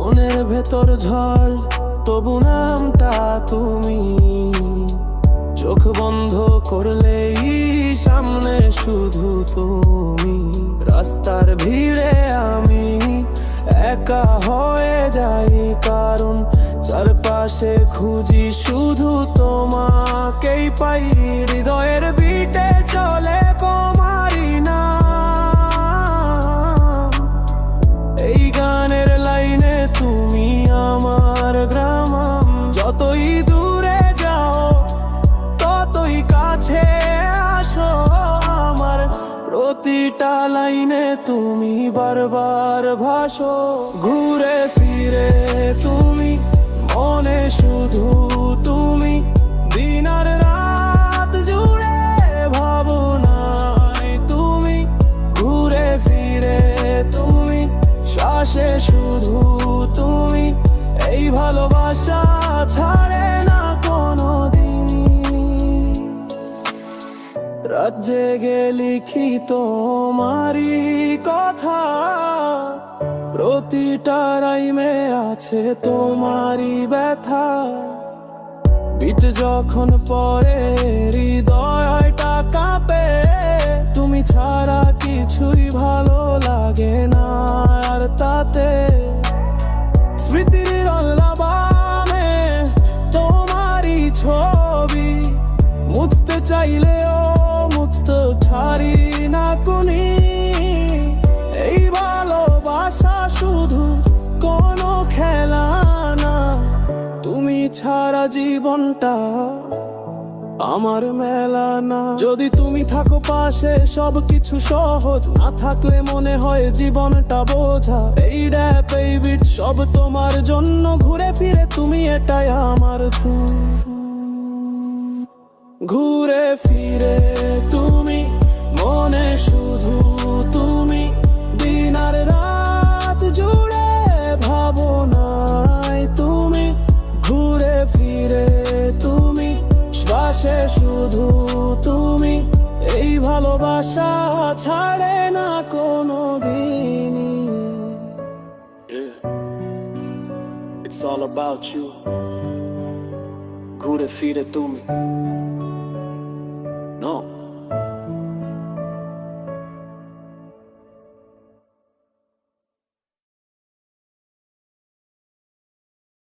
মনের ভেতর ঝড়, তবু নামটা তুমি। চোখ বন্ধ করলেই সামনে শুধু তুমি। রাস্তার ভিড়ে আমি একা হয়ে যাই, কারণ চারপাশে খুঁজি শুধু তোমাকেই পাই। হৃদয়ের বিটে চলে তোমারই নাম, এই গানের লাইনে তুমি আমার গ্রাম। যতই দূরে যাও ততই কাছে আসো আমার, প্রতিটা লাইনে তুমি বারবার ভাসো। ঘুরে ফিরে তুমি, মনে শুধু তুমি। দিন আর রাত জুড়ে ভাবনায় তুমি। ঘুরে ফিরে তুমি, শ্বাসে শুধু তুমি। এই ভালোবাসা ছাড়ে না কোনো দিনই। রাত জেগে লিখি তোমারই কথা, প্রতিটা রাইমে আছে তোমারই ব্যথা। বিট যখন পরে হৃদয়টা কাঁপে, তুমি ছাড়া কিছুই ভালো লাগে না আর তাতে। স্মৃতির রল্লাবামে তোমারই ছবি, মুছতে চাইলেও মুছতে ছাড়ি না কুনি। এই ভালোবাসা শুধু কোনো খেলা না, তুমি ছাড়া জীবনটা আমার মেলা না। যদি তুমি থাকো পাশে সবকিছু সহজ, না থাকলে মনে হয় জীবনটা বোঝা। এই র‍্যাপ এই বিট সব তোমার জন্য, ঘুরে ফিরে তুমি এটাই আমার ধুম। ঘুরে ফিরে তুমি, মনে শুধু তুমি। দিন আর রাত জুড়ে ভাবনায় তুমি। ঘুরে ফিরে তুমি, শ্বাসে শুধু তুমি। এই ভালোবাসা ছাড়ে না কোনো দিনই। It's all about you. ঘুরে ফিরে তুমি।